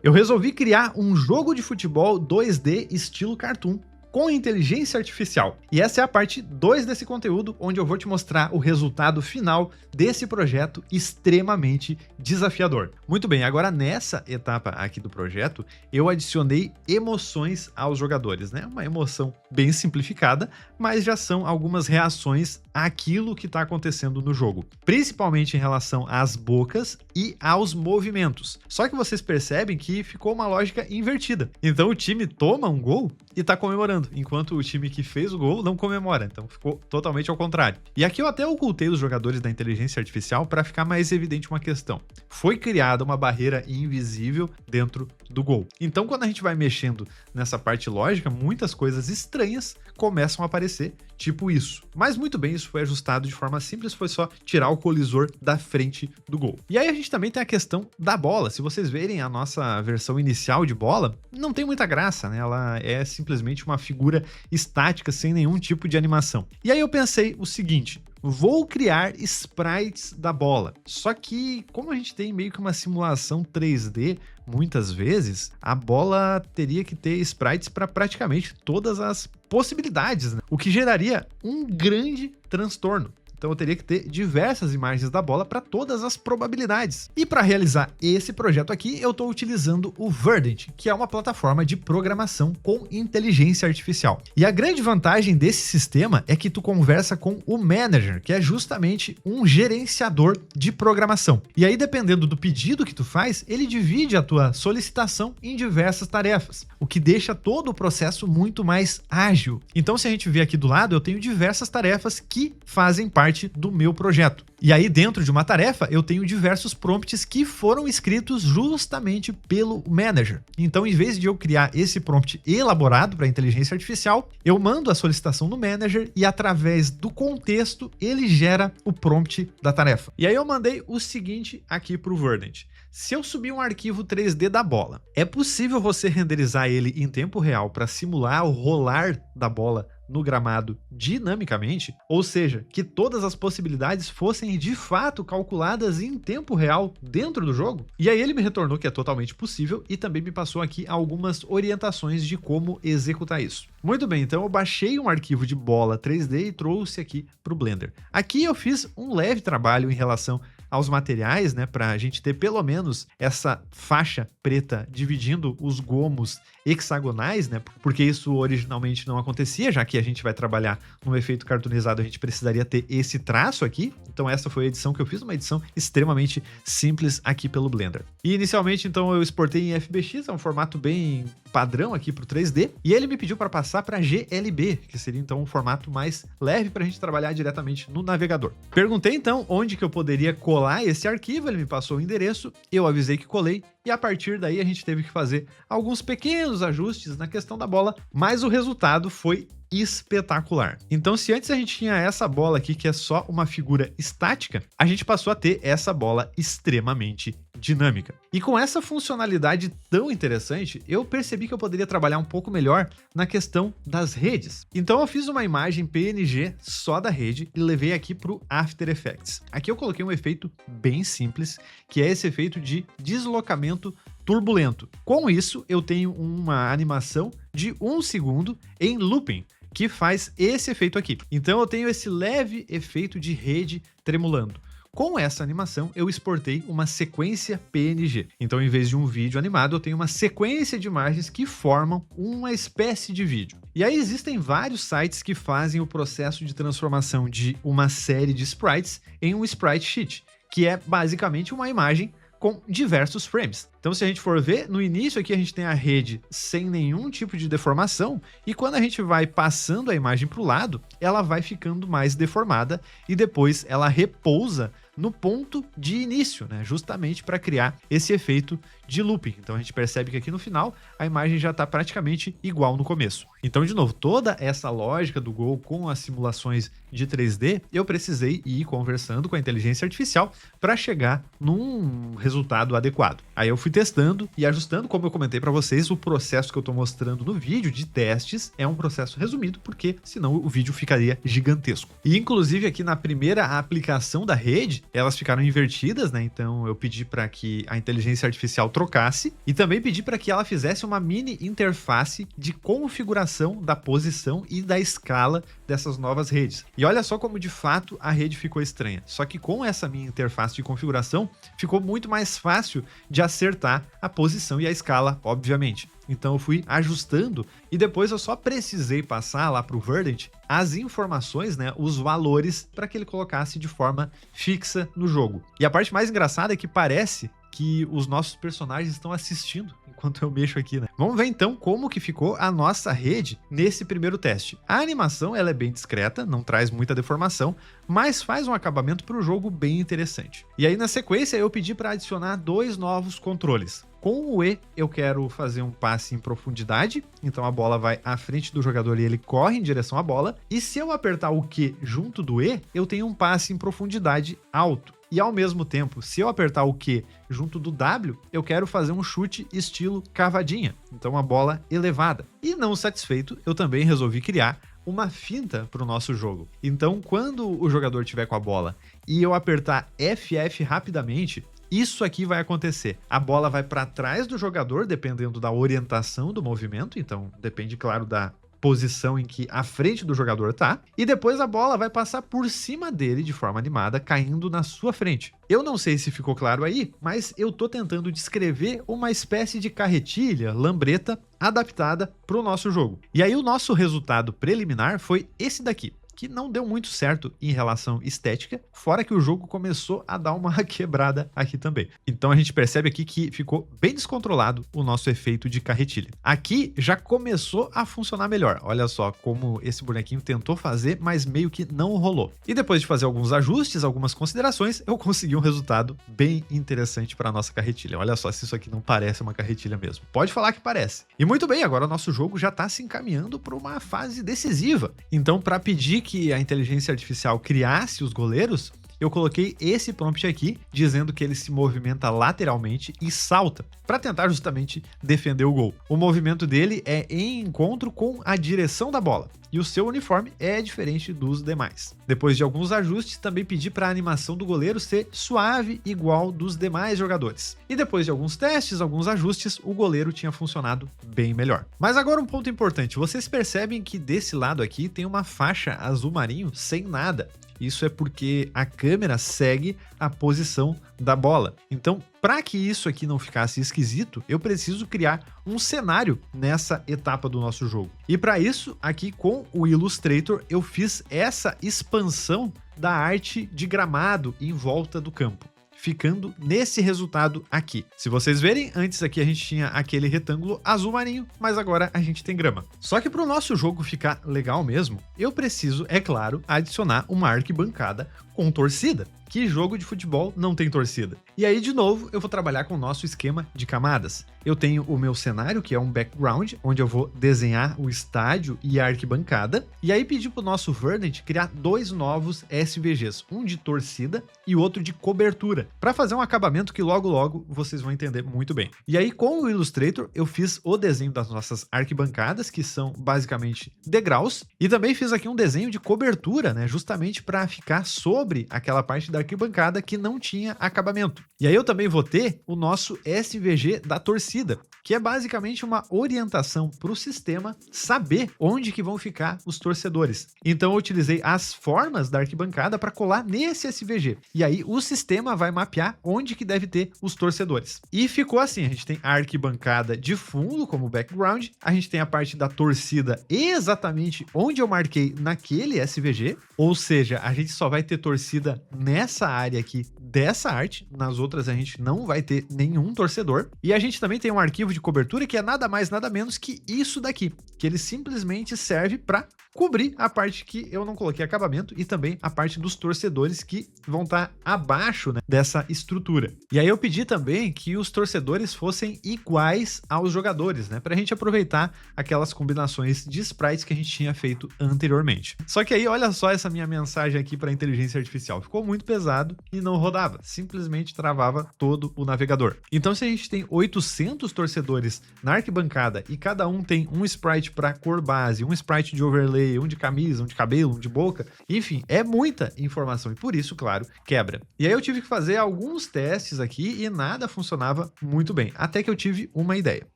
Eu resolvi criar um jogo de futebol 2D estilo cartoon com inteligência artificial. E essa é a parte 2 desse conteúdo, onde eu vou te mostrar o resultado final desse projeto extremamente desafiador. Muito bem, agora nessa etapa aqui do projeto, eu adicionei emoções aos jogadores, né? Uma emoção bem simplificada, mas já são algumas reações àquilo que está acontecendo no jogo, principalmente em relação às bocas e aos movimentos. Só que vocês percebem que ficou uma lógica invertida. Então o time toma um gol e está comemorando, enquanto o time que fez o gol não comemora. Então ficou totalmente ao contrário. E aqui eu até ocultei os jogadores da inteligência artificial para ficar mais evidente uma questão. Foi criada uma barreira invisível dentro do gol. Então quando a gente vai mexendo nessa parte lógica, muitas coisas estranhas começam a aparecer, tipo isso. Mas muito bem, isso foi ajustado de forma simples, foi só tirar o colisor da frente do gol. E aí a gente também tem a questão da bola. Se vocês verem a nossa versão inicial de bola, não tem muita graça, né? Ela é simplesmente uma figura estática, sem nenhum tipo de animação. E aí eu pensei o seguinte: vou criar sprites da bola. Só que, como a gente tem meio que uma simulação 3D, muitas vezes, a bola teria que ter sprites para praticamente todas as possibilidades, né? O que geraria um grande transtorno. Então eu teria que ter diversas imagens da bola para todas as probabilidades. E para realizar esse projeto aqui, eu estou utilizando o Verdant, que é uma plataforma de programação com inteligência artificial. E a grande vantagem desse sistema é que tu conversa com o Manager, que é justamente um gerenciador de programação. E aí, dependendo do pedido que tu faz, ele divide a tua solicitação em diversas tarefas, o que deixa todo o processo muito mais ágil. Então, se a gente ver aqui do lado, eu tenho diversas tarefas que fazem parte do meu projeto. E aí, dentro de uma tarefa, eu tenho diversos prompts que foram escritos justamente pelo Manager. Então, em vez de eu criar esse prompt elaborado para a inteligência artificial, eu mando a solicitação no Manager e, através do contexto, ele gera o prompt da tarefa. E aí eu mandei o seguinte aqui para o Verdant: se eu subir um arquivo 3D da bola, é possível você renderizar ele em tempo real para simular o rolar da bola no gramado dinamicamente? Ou seja, que todas as possibilidades fossem de fato calculadas em tempo real dentro do jogo? E aí ele me retornou que é totalmente possível e também me passou aqui algumas orientações de como executar isso. Muito bem, então eu baixei um arquivo de bola 3D e trouxe aqui para o Blender. Aqui eu fiz um leve trabalho em relação aos materiais, né, para a gente ter pelo menos essa faixa preta dividindo os gomos hexagonais, né, porque isso originalmente não acontecia, já que a gente vai trabalhar no efeito cartoonizado, a gente precisaria ter esse traço aqui. Então essa foi a edição que eu fiz, uma edição extremamente simples aqui pelo Blender. E inicialmente, então, eu exportei em FBX, é um formato bem padrão aqui para o 3D, e ele me pediu para passar para GLB, que seria então um formato mais leve para a gente trabalhar diretamente no navegador. Perguntei então onde que eu poderia colar esse arquivo, ele me passou o endereço, eu avisei que colei, e a partir daí a gente teve que fazer alguns pequenos ajustes na questão da bola, mas o resultado foi espetacular. Então, se antes a gente tinha essa bola aqui, que é só uma figura estática, a gente passou a ter essa bola extremamente dinâmica. E com essa funcionalidade tão interessante, eu percebi que eu poderia trabalhar um pouco melhor na questão das redes. Então eu fiz uma imagem PNG só da rede e levei aqui para o After Effects. Aqui eu coloquei um efeito bem simples, que é esse efeito de deslocamento turbulento. Com isso, eu tenho uma animação de 1 segundo em looping, que faz esse efeito aqui. Então eu tenho esse leve efeito de rede tremulando. Com essa animação, eu exportei uma sequência PNG. Então, em vez de um vídeo animado, eu tenho uma sequência de imagens que formam uma espécie de vídeo. E aí existem vários sites que fazem o processo de transformação de uma série de sprites em um sprite sheet, que é basicamente uma imagem com diversos frames. Então, se a gente for ver, no início aqui a gente tem a rede sem nenhum tipo de deformação, e quando a gente vai passando a imagem para o lado, ela vai ficando mais deformada e depois ela repousa no ponto de início, né? Justamente para criar esse efeito de looping. Então a gente percebe que aqui no final a imagem já está praticamente igual no começo. Então, de novo, toda essa lógica do Go com as simulações de 3D, eu precisei ir conversando com a inteligência artificial para chegar num resultado adequado. Aí eu fui fui testando e ajustando, como eu comentei para vocês, o processo que eu tô mostrando no vídeo de testes é um processo resumido, porque senão o vídeo ficaria gigantesco. E inclusive aqui na primeira aplicação da rede, elas ficaram invertidas, né? Então eu pedi para que a inteligência artificial trocasse e também pedi para que ela fizesse uma mini interface de configuração da posição e da escala dessas novas redes. E olha só como de fato a rede ficou estranha. Só que com essa minha interface de configuração, ficou muito mais fácil de acertar a posição e a escala, obviamente. Então eu fui ajustando e depois eu só precisei passar lá para o Verdant as informações, né, os valores, para que ele colocasse de forma fixa no jogo. E a parte mais engraçada é que parece que os nossos personagens estão assistindo enquanto eu mexo aqui, né? Vamos ver então como que ficou a nossa rede nesse primeiro teste. A animação ela é bem discreta, não traz muita deformação, mas faz um acabamento para o jogo bem interessante. E aí na sequência eu pedi para adicionar 2 novos controles. Com o E eu quero fazer um passe em profundidade, então a bola vai à frente do jogador e ele corre em direção à bola. E se eu apertar o Q junto do E, eu tenho um passe em profundidade alto. E ao mesmo tempo, se eu apertar o Q junto do W, eu quero fazer um chute estilo cavadinha, então uma bola elevada. E não satisfeito, eu também resolvi criar uma finta para o nosso jogo. Então, quando o jogador estiver com a bola e eu apertar FF rapidamente, isso aqui vai acontecer. A bola vai para trás do jogador, dependendo da orientação do movimento, então depende, claro, da posição em que a frente do jogador tá, e depois a bola vai passar por cima dele de forma animada, caindo na sua frente. Eu não sei se ficou claro aí, mas eu tô tentando descrever uma espécie de carretilha, lambreta, adaptada para o nosso jogo. E aí o nosso resultado preliminar foi esse daqui, que não deu muito certo em relação estética, fora que o jogo começou a dar uma quebrada aqui também. Então a gente percebe aqui que ficou bem descontrolado o nosso efeito de carretilha. Aqui já começou a funcionar melhor. Olha só como esse bonequinho tentou fazer, mas meio que não rolou. E depois de fazer alguns ajustes, algumas considerações, eu consegui um resultado bem interessante para a nossa carretilha. Olha só se isso aqui não parece uma carretilha mesmo. Pode falar que parece. E muito bem, agora o nosso jogo já está se encaminhando para uma fase decisiva. Então, para pedir que a inteligência artificial criasse os goleiros, eu coloquei esse prompt aqui, dizendo que ele se movimenta lateralmente e salta, para tentar justamente defender o gol. O movimento dele é em encontro com a direção da bola, e o seu uniforme é diferente dos demais. Depois de alguns ajustes, também pedi para a animação do goleiro ser suave, igual dos demais jogadores. E depois de alguns testes, alguns ajustes, o goleiro tinha funcionado bem melhor. Mas agora um ponto importante, vocês percebem que desse lado aqui tem uma faixa azul marinho sem nada. Isso é porque a câmera segue a posição da bola. Então, para que isso aqui não ficasse esquisito, eu preciso criar um cenário nessa etapa do nosso jogo. E para isso, aqui com o Illustrator, eu fiz essa expansão da arte de gramado em volta do campo, ficando nesse resultado aqui. Se vocês verem, antes aqui a gente tinha aquele retângulo azul marinho, mas agora a gente tem grama. Só que para o nosso jogo ficar legal mesmo, eu preciso, é claro, adicionar uma arquibancada com torcida. Que jogo de futebol não tem torcida? E aí, de novo, eu vou trabalhar com o nosso esquema de camadas. Eu tenho o meu cenário, que é um background, onde eu vou desenhar o estádio e a arquibancada. E aí pedi para o nosso Verdant criar 2 novos SVGs, um de torcida e outro de cobertura, para fazer um acabamento que logo logo vocês vão entender muito bem. E aí, com o Illustrator, eu fiz o desenho das nossas arquibancadas, que são basicamente degraus, e também fiz aqui um desenho de cobertura, né, justamente para ficar sobre aquela parte da arquibancada que não tinha acabamento. E aí eu também vou ter o nosso SVG da torcida, que é basicamente uma orientação para o sistema saber onde que vão ficar os torcedores. Então eu utilizei as formas da arquibancada para colar nesse SVG. E aí o sistema vai mapear onde que deve ter os torcedores. E ficou assim, a gente tem a arquibancada de fundo como background, a gente tem a parte da torcida exatamente onde eu marquei naquele SVG, ou seja, a gente só vai ter torcida nessa área aqui dessa arte, nas outras a gente não vai ter nenhum torcedor. E a gente também tem um arquivo de cobertura que é nada mais nada menos que isso daqui, que ele simplesmente serve para cobrir a parte que eu não coloquei acabamento e também a parte dos torcedores que vão estar abaixo, né, dessa estrutura. E aí eu pedi também que os torcedores fossem iguais aos jogadores, né, pra gente aproveitar aquelas combinações de sprites que a gente tinha feito anteriormente. Só que aí olha só essa minha mensagem aqui para a inteligência artificial, ficou muito pesado. pesado e não rodava, simplesmente travava todo o navegador. Então se a gente tem 800 torcedores na arquibancada e cada um tem um sprite para cor base, um sprite de overlay, um de camisa, um de cabelo, um de boca, enfim, é muita informação e por isso, claro, quebra. E aí eu tive que fazer alguns testes aqui e nada funcionava muito bem, até que eu tive uma ideia.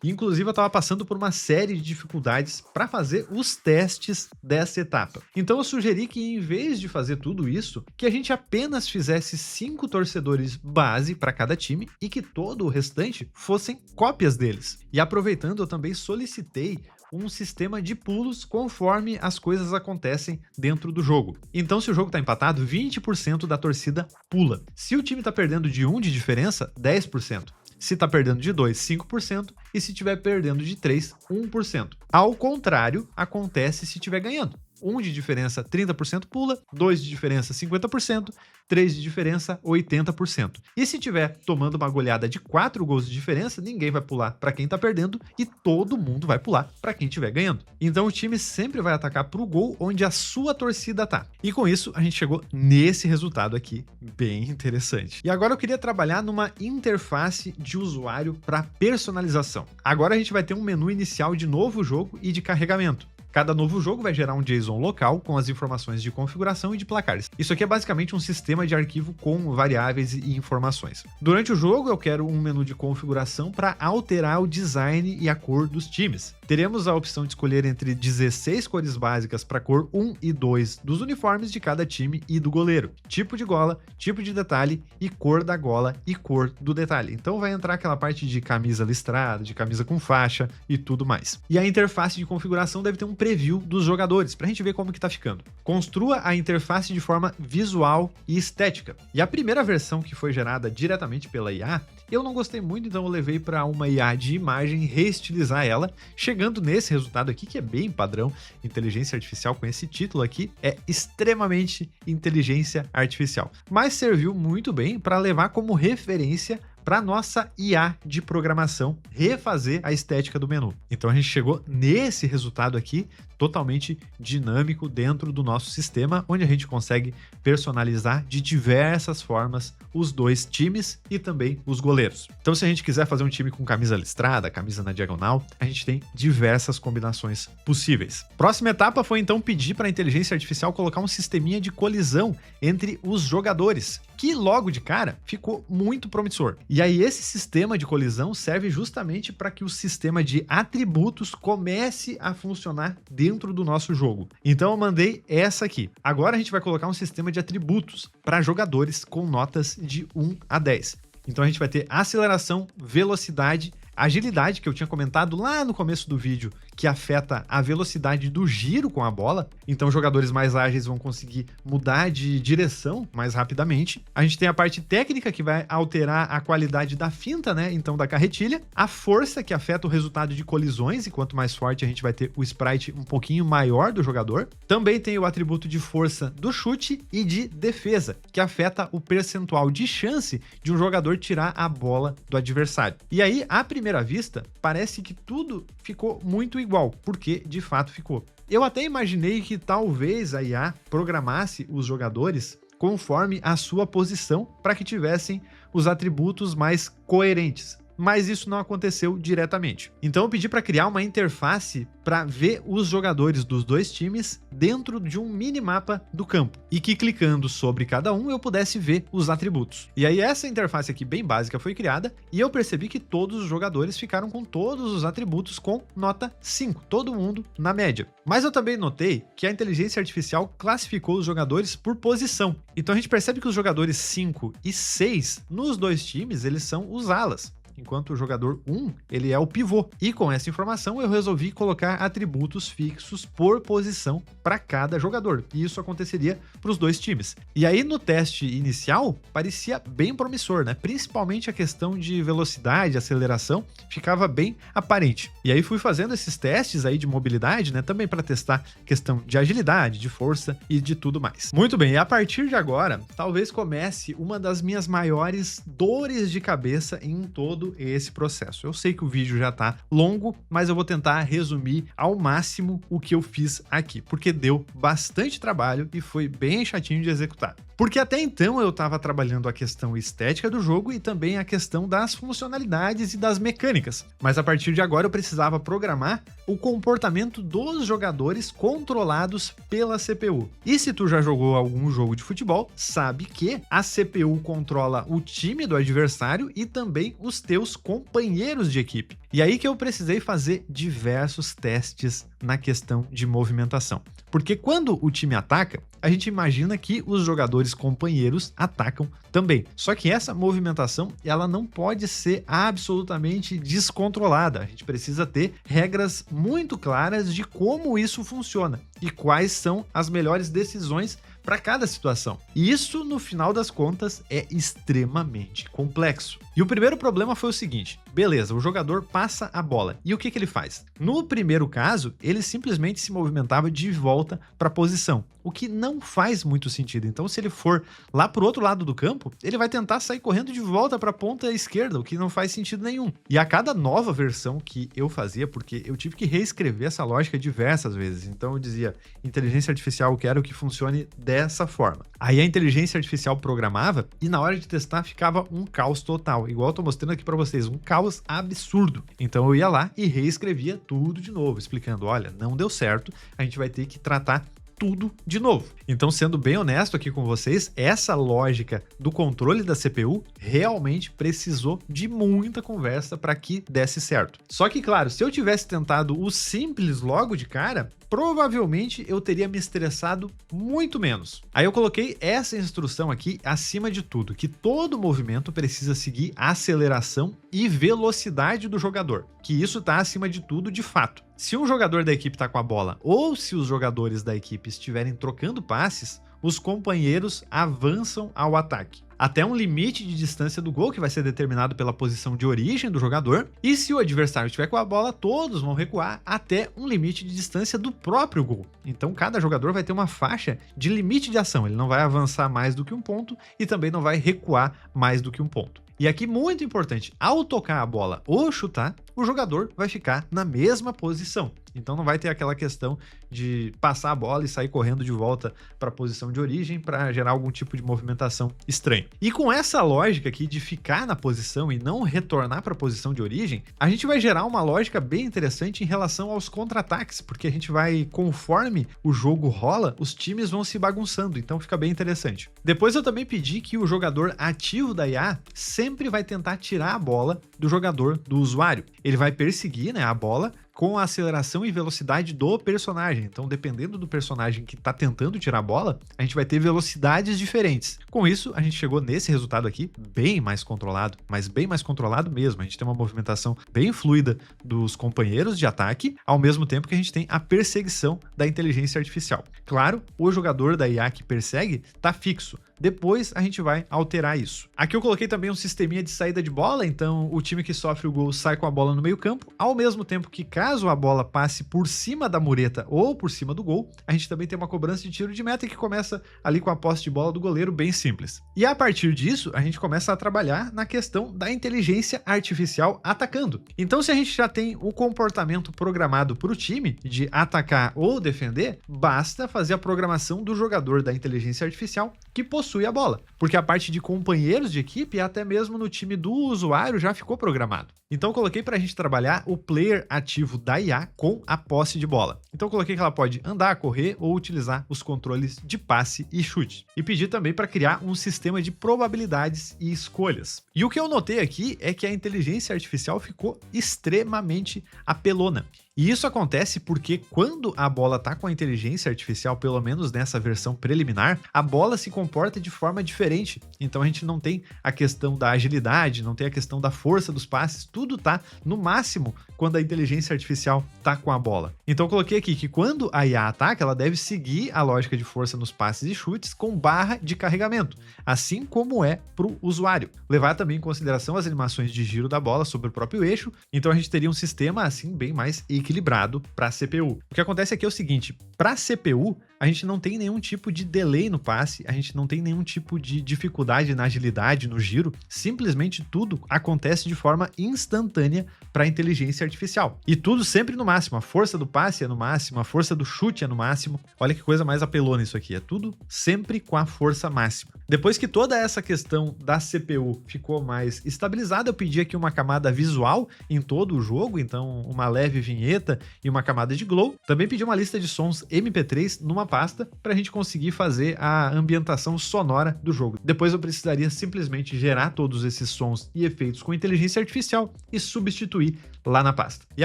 Inclusive eu estava passando por uma série de dificuldades para fazer os testes dessa etapa. Então eu sugeri que em vez de fazer tudo isso, que a gente apenas fizesse 5 torcedores base para cada time e que todo o restante fossem cópias deles. E aproveitando, eu também solicitei um sistema de pulos conforme as coisas acontecem dentro do jogo. Então, se o jogo está empatado, 20% da torcida pula. Se o time está perdendo de 1 de diferença, 10%. Se está perdendo de 2, 5%. E se estiver perdendo de 3, 1%. Ao contrário, acontece se estiver ganhando. 1 de diferença, 30% pula, 2 de diferença, 50%, 3 de diferença, 80%. E se tiver tomando uma goleada de 4 gols de diferença, ninguém vai pular para quem tá perdendo e todo mundo vai pular para quem estiver ganhando. Então o time sempre vai atacar para o gol onde a sua torcida tá. E com isso a gente chegou nesse resultado aqui, bem interessante. E agora eu queria trabalhar numa interface de usuário para personalização. Agora a gente vai ter um menu inicial de novo jogo e de carregamento. Cada novo jogo vai gerar um JSON local com as informações de configuração e de placares. Isso aqui é basicamente um sistema de arquivo com variáveis e informações. Durante o jogo, eu quero um menu de configuração para alterar o design e a cor dos times. Teremos a opção de escolher entre 16 cores básicas para cor 1 e 2 dos uniformes de cada time e do goleiro. Tipo de gola, tipo de detalhe e cor da gola e cor do detalhe. Então vai entrar aquela parte de camisa listrada, de camisa com faixa e tudo mais. E a interface de configuração deve ter um preview dos jogadores, para a gente ver como que tá ficando. Construa a interface de forma visual e estética. E a primeira versão que foi gerada diretamente pela IA, eu não gostei muito, então eu levei para uma IA de imagem reestilizar ela, chegando nesse resultado aqui, que é bem padrão. Inteligência artificial com esse título aqui é extremamente inteligência artificial, mas serviu muito bem para levar como referência para nossa IA de programação refazer a estética do menu. Então a gente chegou nesse resultado aqui totalmente dinâmico dentro do nosso sistema, onde a gente consegue personalizar de diversas formas os dois times e também os goleiros. Então se a gente quiser fazer um time com camisa listrada, camisa na diagonal, a gente tem diversas combinações possíveis. Próxima etapa foi então pedir para a inteligência artificial colocar um sisteminha de colisão entre os jogadores, que logo de cara ficou muito promissor. E aí esse sistema de colisão serve justamente para que o sistema de atributos comece a funcionar dentro do nosso jogo. Então eu mandei essa aqui. Agora a gente vai colocar um sistema de atributos para jogadores com notas de 1 a 10. Então a gente vai ter aceleração, velocidade, agilidade, que eu tinha comentado lá no começo do vídeo, que afeta a velocidade do giro com a bola. Então jogadores mais ágeis vão conseguir mudar de direção mais rapidamente. A gente tem a parte técnica, que vai alterar a qualidade da finta, né? Então da carretilha. A força, que afeta o resultado de colisões, e quanto mais forte a gente vai ter o sprite um pouquinho maior do jogador. Também tem o atributo de força do chute e de defesa, que afeta o percentual de chance de um jogador tirar a bola do adversário. E aí, à primeira vista, parece que tudo ficou muito igual, porque de fato ficou. Eu até imaginei que talvez a IA programasse os jogadores conforme a sua posição para que tivessem os atributos mais coerentes. Mas isso não aconteceu diretamente. Então eu pedi para criar uma interface para ver os jogadores dos dois times dentro de um minimapa do campo e que clicando sobre cada um eu pudesse ver os atributos. E aí essa interface aqui bem básica foi criada e eu percebi que todos os jogadores ficaram com todos os atributos com nota 5, todo mundo na média. Mas eu também notei que a inteligência artificial classificou os jogadores por posição. Então a gente percebe que os jogadores 5 e 6 nos dois times, eles são os alas, enquanto o jogador 1, ele é o pivô. E com essa informação eu resolvi colocar atributos fixos por posição para cada jogador. E isso aconteceria para os dois times. E aí no teste inicial parecia bem promissor, né? Principalmente a questão de velocidade, aceleração, ficava bem aparente. E aí fui fazendo esses testes aí de mobilidade, né? Também para testar questão de agilidade, de força e de tudo mais. Muito bem, e a partir de agora, talvez comece uma das minhas maiores dores de cabeça em todo esse processo. Eu sei que o vídeo já tá longo, mas eu vou tentar resumir ao máximo o que eu fiz aqui, porque deu bastante trabalho e foi bem chatinho de executar. Porque até então eu estava trabalhando a questão estética do jogo e também a questão das funcionalidades e das mecânicas. Mas a partir de agora eu precisava programar o comportamento dos jogadores controlados pela CPU. E se tu já jogou algum jogo de futebol, sabe que a CPU controla o time do adversário e também os teus companheiros de equipe. E aí que eu precisei fazer diversos testes na questão de movimentação. Porque quando o time ataca, a gente imagina que os jogadores companheiros atacam também. Só que essa movimentação, ela não pode ser absolutamente descontrolada. A gente precisa ter regras muito claras de como isso funciona e quais são as melhores decisões para cada situação. E isso, no final das contas, é extremamente complexo. E o primeiro problema foi o seguinte: beleza, o jogador passa a bola. E o que ele faz? No primeiro caso, ele simplesmente se movimentava de volta para a posição, o que não faz muito sentido. Então, se ele for lá pro outro lado do campo, ele vai tentar sair correndo de volta para a ponta esquerda, o que não faz sentido nenhum. E a cada nova versão que eu fazia, porque eu tive que reescrever essa lógica diversas vezes, então eu dizia: inteligência artificial, eu quero que funcione dessa forma. Aí a inteligência artificial programava e na hora de testar ficava um caos total, igual eu tô mostrando aqui para vocês, um caos absurdo. Então eu ia lá e reescrevia tudo de novo, explicando: olha, não deu certo, a gente vai ter que tratar tudo de novo. Então, sendo bem honesto aqui com vocês, essa lógica do controle da CPU realmente precisou de muita conversa para que desse certo. Só que, claro, se eu tivesse tentado o simples logo de cara, provavelmente eu teria me estressado muito menos. Aí eu coloquei essa instrução aqui acima de tudo, que todo movimento precisa seguir a aceleração e velocidade do jogador, que isso está acima de tudo de fato. Se um jogador da equipe está com a bola ou se os jogadores da equipe estiverem trocando passes, os companheiros avançam ao ataque até um limite de distância do gol, que vai ser determinado pela posição de origem do jogador, e se o adversário estiver com a bola, todos vão recuar até um limite de distância do próprio gol. Então cada jogador vai ter uma faixa de limite de ação, ele não vai avançar mais do que um ponto e também não vai recuar mais do que um ponto. E aqui, muito importante, ao tocar a bola ou chutar, o jogador vai ficar na mesma posição. Então não vai ter aquela questão de passar a bola e sair correndo de volta para a posição de origem para gerar algum tipo de movimentação estranha. E com essa lógica aqui de ficar na posição e não retornar para a posição de origem, a gente vai gerar uma lógica bem interessante em relação aos contra-ataques, porque a gente vai, conforme o jogo rola, os times vão se bagunçando, então fica bem interessante. Depois eu também pedi que o jogador ativo da IA sempre vai tentar tirar a bola do jogador, do usuário. Ele vai perseguir, né, a bola com a aceleração e velocidade do personagem. Então, dependendo do personagem que está tentando tirar a bola, a gente vai ter velocidades diferentes. Com isso, a gente chegou nesse resultado aqui bem mais controlado, mas bem mais controlado mesmo. A gente tem uma movimentação bem fluida dos companheiros de ataque, ao mesmo tempo que a gente tem a perseguição da inteligência artificial. Claro, o jogador da IA que persegue está fixo. Depois a gente vai alterar isso. Aqui eu coloquei também um sisteminha de saída de bola, então o time que sofre o gol sai com a bola no meio campo, ao mesmo tempo que caso a bola passe por cima da mureta ou por cima do gol, a gente também tem uma cobrança de tiro de meta que começa ali com a posse de bola do goleiro, bem simples. E a partir disso, a gente começa a trabalhar na questão da inteligência artificial atacando. Então se a gente já tem o comportamento programado para o time de atacar ou defender, basta fazer a programação do jogador da inteligência artificial que possui a bola, porque a parte de companheiros de equipe, até mesmo no time do usuário, já ficou programado. Então coloquei para a gente trabalhar o player ativo da IA com a posse de bola. Então coloquei que ela pode andar, correr ou utilizar os controles de passe e chute. E pedi também para criar um sistema de probabilidades e escolhas. E o que eu notei aqui é que a inteligência artificial ficou extremamente apelona. E isso acontece porque quando a bola está com a inteligência artificial, pelo menos nessa versão preliminar, a bola se comporta de forma diferente. Então a gente não tem a questão da agilidade, não tem a questão da força dos passes, tudo tá no máximo quando a inteligência artificial tá com a bola. Então eu coloquei aqui que quando a IA ataca, ela deve seguir a lógica de força nos passes e chutes com barra de carregamento, assim como é para o usuário. Levar também em consideração as animações de giro da bola sobre o próprio eixo, então a gente teria um sistema assim bem mais equilibrado para a CPU. O que acontece aqui é o seguinte: para a CPU, a gente não tem nenhum tipo de delay no passe, a gente não tem nenhum tipo de dificuldade na agilidade, no giro, simplesmente tudo acontece de forma instantânea para a inteligência artificial. E tudo sempre no máximo, a força do passe é no máximo, a força do chute é no máximo. Olha que coisa mais apelona isso aqui, é tudo sempre com a força máxima. Depois que toda essa questão da CPU ficou mais estabilizada, eu pedi aqui uma camada visual em todo o jogo, então uma leve vinheta e uma camada de glow. Também pedi uma lista de sons MP3 numa pasta para a gente conseguir fazer a ambientação sonora do jogo. Depois eu precisaria simplesmente gerar todos esses sons e efeitos com inteligência artificial e substituir lá na pasta. E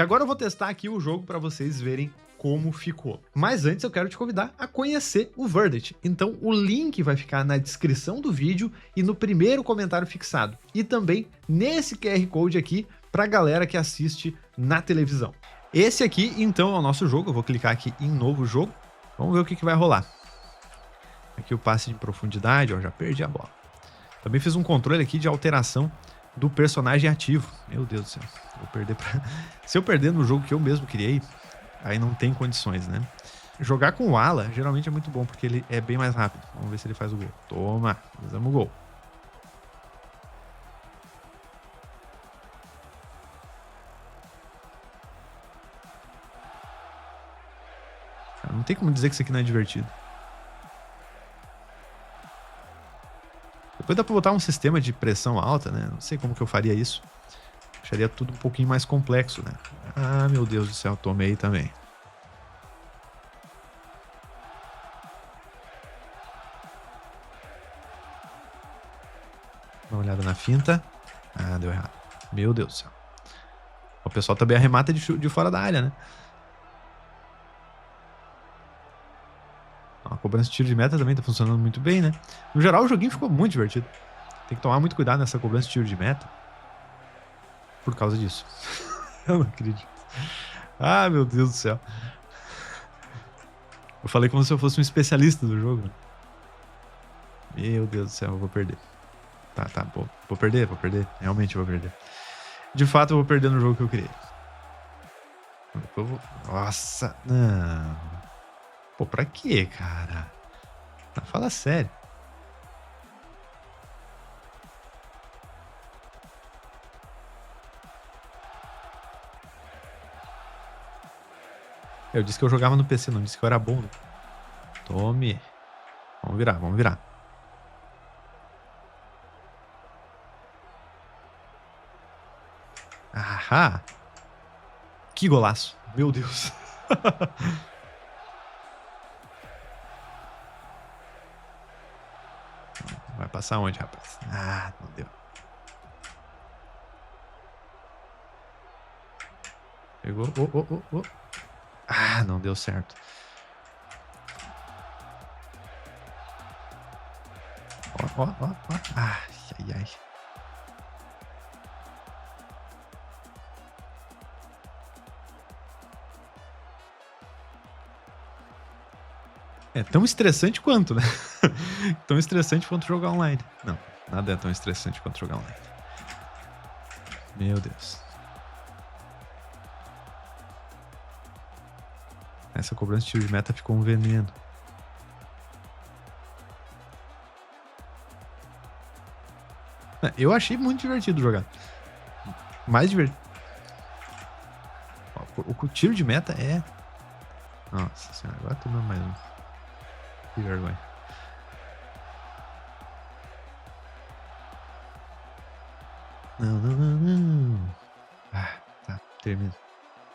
agora eu vou testar aqui o jogo para vocês verem como ficou. Mas antes eu quero te convidar a conhecer o Verdancy. Então o link vai ficar na descrição do vídeo e no primeiro comentário fixado. E também nesse QR Code aqui para a galera que assiste na televisão. Esse aqui então é o nosso jogo. Eu vou clicar aqui em novo jogo. Vamos ver o que vai rolar. Aqui o passe de profundidade, ó, já perdi a bola. Também fiz um controle aqui de alteração do personagem ativo. Meu Deus do céu, vou perder pra... Se eu perder no jogo que eu mesmo criei, aí não tem condições, né? Jogar com o Ala geralmente é muito bom, porque ele é bem mais rápido. Vamos ver se ele faz o gol. Toma, fizemos o gol. Não tem como dizer que isso aqui não é divertido. Depois dá pra botar um sistema de pressão alta, né? Não sei como que eu faria isso. Deixaria tudo um pouquinho mais complexo, né? Ah, meu Deus do céu, tomei também. Dá uma olhada na finta. Ah, deu errado. Meu Deus do céu. O pessoal também arremata de fora da área, né? A cobrança de tiro de meta também tá funcionando muito bem, né? No geral, o joguinho ficou muito divertido. Tem que tomar muito cuidado nessa cobrança de tiro de meta. Por causa disso. Eu não acredito. Ah, meu Deus do céu. Eu falei como se eu fosse um especialista do jogo. Meu Deus do céu, eu vou perder. Tá, vou perder. Realmente eu vou perder. De fato, eu vou perder no jogo que eu criei. Nossa, não. Pô, pra quê, cara? Não, fala sério. Eu disse que eu jogava no PC, não disse que eu era bom. Né? Tome. Vamos virar. Ahá. Que golaço. Meu Deus. Vai passar onde, rapaz? Ah, não deu. Pegou. Ah, não deu certo. Ó. Ai. É tão estressante quanto, né? Tão estressante quanto jogar online. Não, nada é tão estressante quanto jogar online. Meu Deus. Essa cobrança de tiro de meta ficou um veneno. Eu achei muito divertido jogar. Mais divertido. O tiro de meta é... Nossa senhora, agora tomando mais um. Que vergonha. Não. Ah, tá, termina.